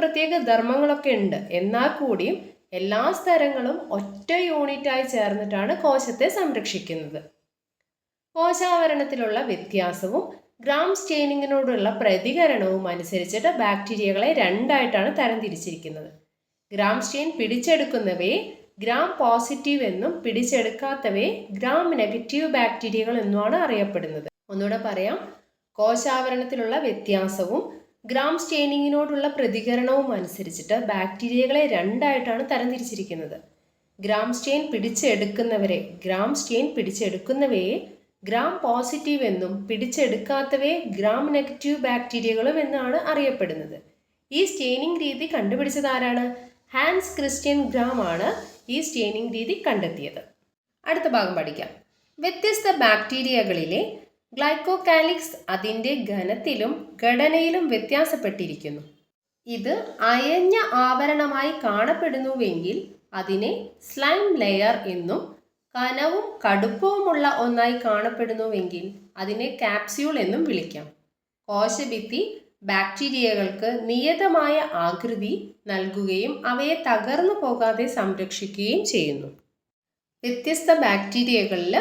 പ്രത്യേക ധർമ്മങ്ങളൊക്കെ ഉണ്ട്. എന്നാൽ കൂടിയും എല്ലാ സ്തരങ്ങളും ഒറ്റ യൂണിറ്റായി ചേർന്നിട്ടാണ് കോശത്തെ സംരക്ഷിക്കുന്നത്. കോശാവരണത്തിലുള്ള വ്യത്യാസവും ഗ്രാം സ്റ്റെയിനിങ്ങിനോടുള്ള പ്രതികരണവും അനുസരിച്ചിട്ട് ബാക്ടീരിയകളെ 2ആയിട്ടാണ് തരംതിരിച്ചിരിക്കുന്നത്. ഗ്രാം സ്റ്റെയിൻ പിടിച്ചെടുക്കുന്നവയെ ഗ്രാം പോസിറ്റീവ് എന്നും പിടിച്ചെടുക്കാത്തവയെ ഗ്രാം നെഗറ്റീവ് ബാക്ടീരിയകൾ എന്നുമാണ് അറിയപ്പെടുന്നത്. ഒന്നുകൂടെ പറയാം. കോശാവരണത്തിലുള്ള വ്യത്യാസവും ഗ്രാം സ്റ്റെയിനിങ്ങിനോടുള്ള പ്രതികരണവും അനുസരിച്ചിട്ട് ബാക്ടീരിയകളെ 2ആയിട്ടാണ് തരംതിരിച്ചിരിക്കുന്നത്. ഗ്രാം സ്റ്റെയിൻ പിടിച്ചെടുക്കുന്നവയെ ഗ്രാം പോസിറ്റീവ് എന്നും പിടിച്ചെടുക്കാത്തവയെ ഗ്രാം നെഗറ്റീവ് ബാക്ടീരിയകളും എന്നാണ് അറിയപ്പെടുന്നത്. ഈ സ്റ്റെയിനിങ് രീതി കണ്ടുപിടിച്ചത് ആരാണ്? ഹാൻസ് ക്രിസ്റ്റ്യൻ ഗ്രാം ആണ് ഈ സ്റ്റെയിനിങ് രീതി കണ്ടെത്തിയത്. അടുത്ത ഭാഗം പഠിക്കാം. വ്യത്യസ്ത ബാക്ടീരിയകളിലെ ഗ്ലൈക്കോകാലിക്സ് അതിൻ്റെ ഘനത്തിലും ഘടനയിലും വ്യത്യാസപ്പെട്ടിരിക്കുന്നു. ഇത് അയഞ്ഞ ആവരണമായി കാണപ്പെടുന്നുവെങ്കിൽ അതിനെ സ്ലൈം ലെയർ എന്നും, കനവും കടുപ്പവുമുള്ള ഒന്നായി കാണപ്പെടുന്നുവെങ്കിൽ അതിനെ കാപ്സ്യൂൾ എന്നും വിളിക്കാം. കോശഭിത്തി ബാക്ടീരിയകൾക്ക് നിയതമായ ആകൃതി നൽകുകയും അവയെ തകർന്നു പോകാതെ സംരക്ഷിക്കുകയും ചെയ്യുന്നു. വ്യത്യസ്ത ബാക്ടീരിയകളിൽ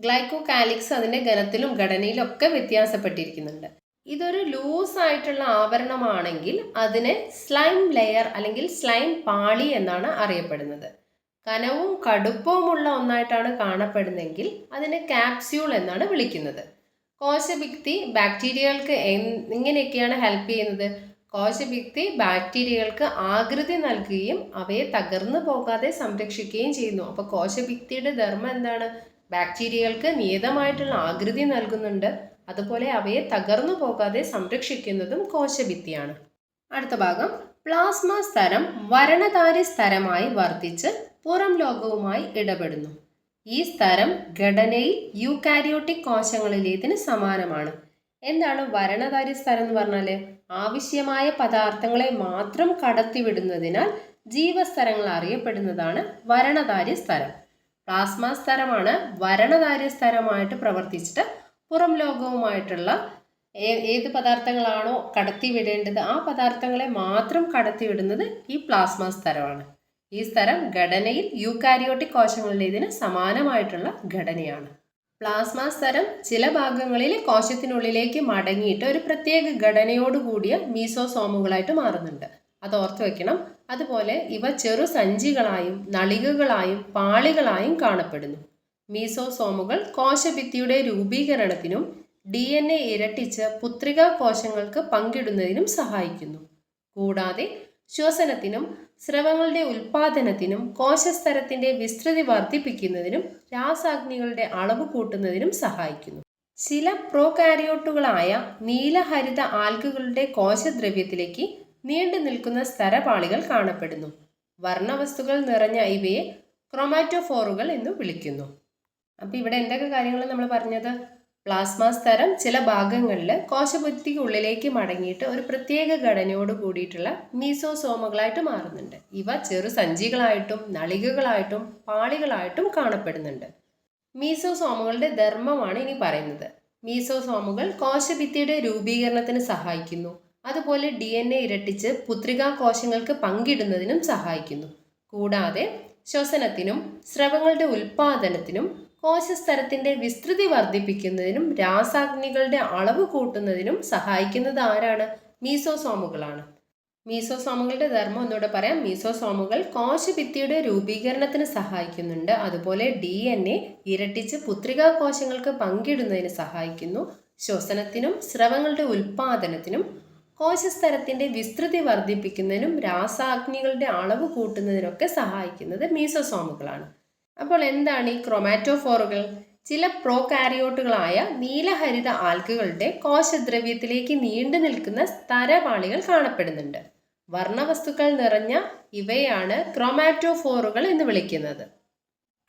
ഗ്ലൈക്കോകാലിക്സ് അതിൻ്റെ ഘനത്തിലും ഘടനയിലും ഒക്കെ വ്യത്യാസപ്പെട്ടിരിക്കുന്നുണ്ട്. ഇതൊരു ലൂസ് ആയിട്ടുള്ള ആവരണമാണെങ്കിൽ അതിനെ സ്ലൈം ലെയർ അല്ലെങ്കിൽ സ്ലൈം പാളി എന്നാണ് അറിയപ്പെടുന്നത്. കനവും കടുപ്പവുമുള്ള ഒന്നായിട്ടാണ് കാണപ്പെടുന്നതെങ്കിൽ അതിനെ കാപ്സ്യൂൾ എന്നാണ് വിളിക്കുന്നത്. കോശഭിത്തി ബാക്ടീരിയകൾക്ക് എങ്ങനെയൊക്കെയാണ് ഹെൽപ്പ് ചെയ്യുന്നത്? കോശഭിത്തി ബാക്ടീരിയകൾക്ക് ആകൃതി നൽകുകയും അവയെ തകർന്നു പോകാതെ സംരക്ഷിക്കുകയും ചെയ്യുന്നു. അപ്പോൾ കോശഭിത്തിയുടെ ധർമ്മം എന്താണ്? ബാക്ടീരിയകൾക്ക് നിയതമായിട്ടുള്ള ആകൃതി നൽകുന്നുണ്ട്, അതുപോലെ അവയെ തകർന്നു പോകാതെ സംരക്ഷിക്കുന്നതും കോശഭിത്തിയാണ്. അടുത്ത ഭാഗം. പ്ലാസ്മ സ്തരം വരണധാരി സ്തരമായി വർദ്ധിച്ച് പുറം ലോകവുമായി ഇടപെടുന്നു. ഈ സ്തരം ഘടനയിൽ യൂക്കാരിയോട്ടിക് കോശങ്ങളിലേതിന് സമാനമാണ്. എന്താണ് വരണധാരി സ്തരം എന്ന് പറഞ്ഞാൽ? ആവശ്യമായ പദാർത്ഥങ്ങളെ മാത്രം കടത്തിവിടുന്നതിനാൽ ജീവസ്തരങ്ങൾ അറിയപ്പെടുന്നതാണ് വരണധാരി സ്തരം. പ്ലാസ്മ സ്തരമാണ് വരണധാരി സ്തരമായിട്ട് പ്രവർത്തിച്ചിട്ട് പുറം ലോകവുമായിട്ടുള്ള ഏത് പദാർത്ഥങ്ങളാണോ കടത്തിവിടേണ്ടത് ആ പദാർത്ഥങ്ങളെ മാത്രം കടത്തിവിടുന്നത് ഈ പ്ലാസ്മ സ്തരമാണ്. ഈ സ്തരം ഘടനയിൽ യൂക്കാരിയോട്ടിക് കോശങ്ങളിലേതിന് സമാനമായിട്ടുള്ള ഘടനയാണ്. പ്ലാസ്മ സ്തരം ചില ഭാഗങ്ങളിൽ കോശത്തിനുള്ളിലേക്ക് മടങ്ങിയിട്ട് ഒരു പ്രത്യേക ഘടനയോടുകൂടിയ മീസോസോമുകളായിട്ട് മാറുന്നുണ്ട്. അത് ഓർത്ത് വെക്കണം. അതുപോലെ ഇവ ചെറു സഞ്ചികളായും നളികകളായും പാളികളായും കാണപ്പെടുന്നു. മീസോസോമുകൾ കോശഭിത്തിയുടെ രൂപീകരണത്തിനും DNA ഇരട്ടിച്ച് പുത്രികാ കോശങ്ങൾക്ക് പങ്കിടുന്നതിനും സഹായിക്കുന്നു. കൂടാതെ ശ്വസനത്തിനും സ്രവങ്ങളുടെ ഉൽപാദനത്തിനും കോശസ്തരത്തിന്റെ വിസ്തൃതി വർദ്ധിപ്പിക്കുന്നതിനും രാസാഗ്നികളുടെ അളവ് കൂട്ടുന്നതിനും സഹായിക്കുന്നു. ചില പ്രോകാരിയോട്ടുകളായ നീലഹരിത ആൽഗകളുടെ കോശദ്രവ്യത്തിലേക്ക് നീണ്ടു നിൽക്കുന്ന സ്തരപാളികൾ കാണപ്പെടുന്നു. വർണ്ണവസ്തുക്കൾ നിറഞ്ഞ ഇവയെ ക്രോമാറ്റോഫോറുകൾ എന്ന് വിളിക്കുന്നു. അപ്പോൾ ഇവിടെ എന്തൊക്കെ കാര്യങ്ങൾ നമ്മൾ പറഞ്ഞത്? പ്ലാസ്മ സ്തരം ചില ഭാഗങ്ങളിൽ കോശഭിത്തിക്കുള്ളിലേക്ക് മടങ്ങിയിട്ട് ഒരു പ്രത്യേക ഘടനയോട് കൂടിയിട്ടുള്ള മീസോസോമുകളായിട്ട് മാറുന്നുണ്ട്. ഇവ ചെറു സഞ്ചികളായിട്ടും നളികകളായിട്ടും പാളികളായിട്ടും കാണപ്പെടുന്നുണ്ട്. മീസോസോമുകളുടെ ധർമ്മമാണ് ഇനി പറയുന്നത്. മീസോസോമുകൾ കോശഭിത്തിയുടെ രൂപീകരണത്തിന് സഹായിക്കുന്നു. അതുപോലെ DNA ഇരട്ടിച്ച് പുത്രികാ കോശങ്ങൾക്ക് പങ്കിടുന്നതിനും സഹായിക്കുന്നു. കൂടാതെ ശ്വസനത്തിനും സ്രവങ്ങളുടെ ഉൽപാദനത്തിനും കോശസ്തരത്തിന്റെ വിസ്തൃതി വർദ്ധിപ്പിക്കുന്നതിനും രാസാഗ്നികളുടെ അളവ് കൂട്ടുന്നതിനും സഹായിക്കുന്നത് ആരാണ്? മീസോസോമുകളാണ്. മീസോസോമുകളുടെ ധർമ്മം ഒന്നുകൂടെ പറയാം. മീസോസോമുകൾ കോശഭിത്തിയുടെ രൂപീകരണത്തിന് സഹായിക്കുന്നുണ്ട്. അതുപോലെ DNA ഇരട്ടിച്ച് പുത്രികാ കോശങ്ങൾക്ക് പങ്കിടുന്നതിന് സഹായിക്കുന്നു. ശ്വസനത്തിനും സ്രവങ്ങളുടെ ഉൽപാദനത്തിനും കോശസ്തരത്തിന്റെ വിസ്തൃതി വർദ്ധിപ്പിക്കുന്നതിനും രാസാഗ്നികളുടെ അളവ് കൂട്ടുന്നതിനൊക്കെ സഹായിക്കുന്നത് മീസോസോമുകളാണ്. അപ്പോൾ എന്താണ് ഈ ക്രോമാറ്റോഫോറുകൾ? ചില പ്രോകാരിയോട്ടുകളായ നീലഹരിത ആൽഗകളുടെ കോശദ്രവ്യത്തിലേക്ക് നീണ്ടു നിൽക്കുന്ന സ്തരപാളികൾ കാണപ്പെടുന്നുണ്ട്. വർണ്ണവസ്തുക്കൾ നിറഞ്ഞ ഇവയാണ് ക്രോമാറ്റോഫോറുകൾ എന്ന് വിളിക്കുന്നത്.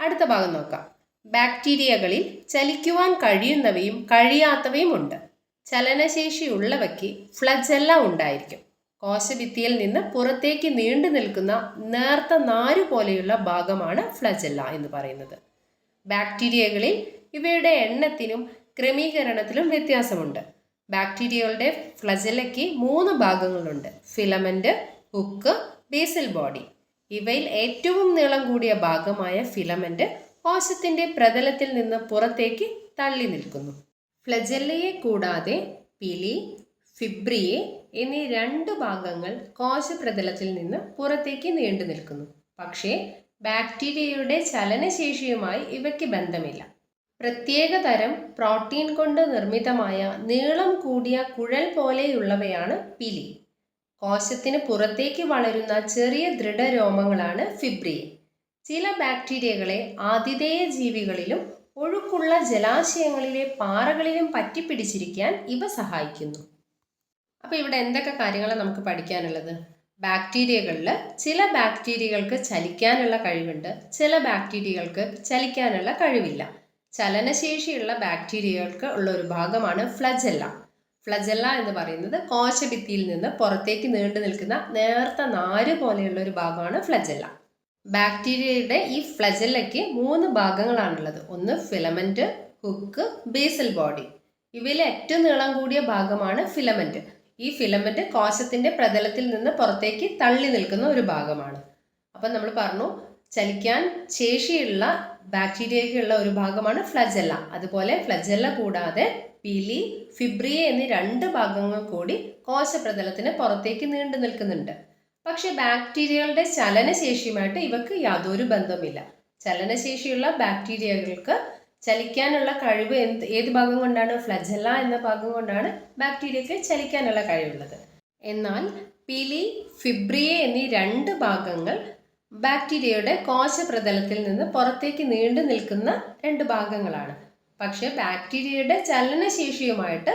അടുത്ത ഭാഗം നോക്കാം. ബാക്ടീരിയകളിൽ ചലിക്കുവാൻ കഴിയുന്നവയും കഴിയാത്തവയും ഉണ്ട്. ചലനശേഷിയുള്ളവയ്ക്ക് ഫ്ലജെല്ല ഉണ്ടായിരിക്കും. കോശഭിത്തിയിൽ നിന്ന് പുറത്തേക്ക് നീണ്ടു നിൽക്കുന്ന നേർത്ത നാരു പോലെയുള്ള ഭാഗമാണ് ഫ്ലജെല്ല എന്ന് പറയുന്നത്. ബാക്ടീരിയകളിൽ ഇവയുടെ എണ്ണത്തിനും ക്രമീകരണത്തിലും വ്യത്യാസമുണ്ട്. ബാക്ടീരിയകളുടെ ഫ്ലജെല്ലയ്ക്ക് 3 ഭാഗങ്ങളുണ്ട്: ഫിലമെന്റ്, ഹുക്ക്, ബേസൽ ബോഡി. ഇവയിൽ ഏറ്റവും നീളം കൂടിയ ഭാഗമായ ഫിലമെന്റ് കോശത്തിന്റെ പ്രതലത്തിൽ നിന്ന് പുറത്തേക്ക് തള്ളി നിൽക്കുന്നു. ഫ്ലജെല്ലയെ കൂടാതെ പിലി, ഫിബ്രിയെ എന്നീ 2 ഭാഗങ്ങൾ കോശപ്രതലത്തിൽ നിന്ന് പുറത്തേക്ക് നീണ്ടു നിൽക്കുന്നു. പക്ഷേ ബാക്ടീരിയയുടെ ചലനശേഷിയുമായി ഇവയ്ക്ക് ബന്ധമില്ല. പ്രത്യേക തരം പ്രോട്ടീൻ കൊണ്ട് നിർമ്മിതമായ നീളം കൂടിയ കുഴൽ പോലെയുള്ളവയാണ് പിലി. കോശത്തിന് പുറത്തേക്ക് വളരുന്ന ചെറിയ ദൃഢരോമങ്ങളാണ് ഫിബ്രിയെ. ചില ബാക്ടീരിയകളെ ആതിഥേയ ജീവികളിലും ഒഴുക്കുള്ള ജലാശയങ്ങളിലെ പാറകളിലും പറ്റിപ്പിടിച്ചിരിക്കാൻ ഇവ സഹായിക്കുന്നു. അപ്പോൾ ഇവിടെ എന്തൊക്കെ കാര്യങ്ങളാണ് നമുക്ക് പഠിക്കാനുള്ളത്? ബാക്ടീരിയകളിൽ ചില ബാക്ടീരിയകൾക്ക് ചലിക്കാനുള്ള കഴിവുണ്ട്, ചില ബാക്ടീരിയകൾക്ക് ചലിക്കാനുള്ള കഴിവില്ല. ചലനശേഷിയുള്ള ബാക്ടീരിയകൾക്ക് ഉള്ള ഒരു ഭാഗമാണ് ഫ്ലജെല്ല. ഫ്ലജെല്ല എന്ന് പറയുന്നത് കോശഭിത്തിയിൽ നിന്ന് പുറത്തേക്ക് നീണ്ടു നിൽക്കുന്ന നേർത്ത നാര് പോലെയുള്ള ഒരു ഭാഗമാണ് ഫ്ലജെല്ല. ബാക്ടീരിയയുടെ ഈ ഫ്ലജെല്ലയ്ക്ക് 3 ഭാഗങ്ങളാണുള്ളത്. ഒന്ന് ഫിലമെന്റ്, ഹുക്ക്, ബേസൽ ബോഡി. ഇവയിൽ ഏറ്റവും നീളം കൂടിയ ഭാഗമാണ് ഫിലമെന്റ്. ഈ ഫിലമെന്റ് കോശത്തിന്റെ പ്രതലത്തിൽ നിന്ന് പുറത്തേക്ക് തള്ളി നിൽക്കുന്ന ഒരു ഭാഗമാണ്. അപ്പം നമ്മൾ പറഞ്ഞു, ചലിക്കാൻ ശേഷിയുള്ള ബാക്ടീരിയയ്ക്കുള്ള ഒരു ഭാഗമാണ് ഫ്ലജെല്ല. അതുപോലെ ഫ്ലജെല്ല കൂടാതെ പിലി, ഫിബ്രിയെ എന്നീ 2 ഭാഗങ്ങൾ കൂടി കോശപ്രതലത്തിന് പുറത്തേക്ക് നീണ്ടു നിൽക്കുന്നുണ്ട്. പക്ഷെ ബാക്ടീരിയകളുടെ ചലനശേഷിയുമായിട്ട് ഇവക്ക് യാതൊരു ബന്ധവുമില്ല. ചലനശേഷിയുള്ള ബാക്ടീരിയകൾക്ക് ചലിക്കാനുള്ള കഴിവ് ഏത് ഭാഗം കൊണ്ടാണ്? ഫ്ലജെല്ല എന്ന ഭാഗം കൊണ്ടാണ് ബാക്ടീരിയക്ക് ചലിക്കാനുള്ള കഴിവുള്ളത്. എന്നാൽ പിലി, ഫിബ്രിയെ എന്നീ 2 ഭാഗങ്ങൾ ബാക്ടീരിയയുടെ കോശപ്രതലത്തിൽ നിന്ന് പുറത്തേക്ക് നീണ്ടു നിൽക്കുന്ന 2 ഭാഗങ്ങളാണ്. പക്ഷെ ബാക്ടീരിയയുടെ ചലനശേഷിയുമായിട്ട്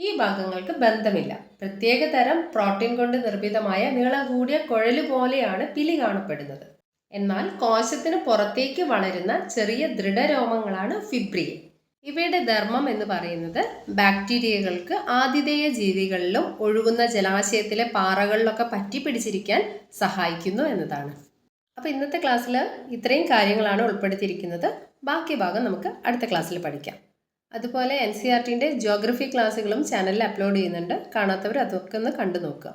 ഈ ഭാഗങ്ങൾക്ക് ബന്ധമില്ല. പ്രത്യേക തരം പ്രോട്ടീൻ കൊണ്ട് നിർമ്മിതമായ നീളം കൂടിയ കുഴല് പോലെയാണ് പിലി കാണപ്പെടുന്നത്. എന്നാൽ കോശത്തിന് പുറത്തേക്ക് വളരുന്ന ചെറിയ ദൃഢരോമങ്ങളാണ് ഫിബ്രിയെ. ഇവയുടെ ധർമ്മം എന്ന് പറയുന്നത് ബാക്ടീരിയകൾക്ക് ആതിഥേയ ജീവികളിലും ഒഴുകുന്ന ജലാശയത്തിലെ പാറകളിലൊക്കെ പറ്റിപ്പിടിച്ചിരിക്കാൻ സഹായിക്കുന്നു എന്നതാണ്. അപ്പോൾ ഇന്നത്തെ ക്ലാസ്സിൽ ഇത്രയും കാര്യങ്ങളാണ് ഉൾപ്പെടുത്തിയിരിക്കുന്നത്. ബാക്കി ഭാഗം നമുക്ക് അടുത്ത ക്ലാസ്സിൽ പഠിക്കാം. അതുപോലെ NCERTൻ്റെ ജിയോഗ്രഫി ക്ലാസ്സുകളും ചാനലിൽ അപ്ലോഡ് ചെയ്യുന്നുണ്ട്. കാണാത്തവർ അതൊക്കെ ഒന്ന് കണ്ടു നോക്കുക.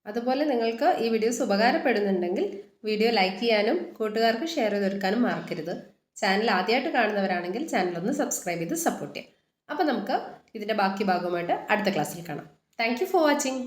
അതുപോലെ നിങ്ങൾക്ക് ഈ വീഡിയോസ് ഉപകാരപ്പെടുന്നുണ്ടെങ്കിൽ വീഡിയോ ലൈക്ക് ചെയ്യാനും കൂട്ടുകാർക്ക് ഷെയർ ചെയ്ത് കൊടുക്കാനും മറക്കരുത്. ചാനൽ ആദ്യമായിട്ട് കാണുന്നവരാണെങ്കിൽ ചാനലൊന്ന് സബ്സ്ക്രൈബ് ചെയ്ത് സപ്പോർട്ട് ചെയ്യാം. അപ്പോൾ നമുക്ക് ഇതിൻ്റെ ബാക്കി ഭാഗമായിട്ട് അടുത്ത ക്ലാസ്സിൽ കാണാം. Thank you for watching.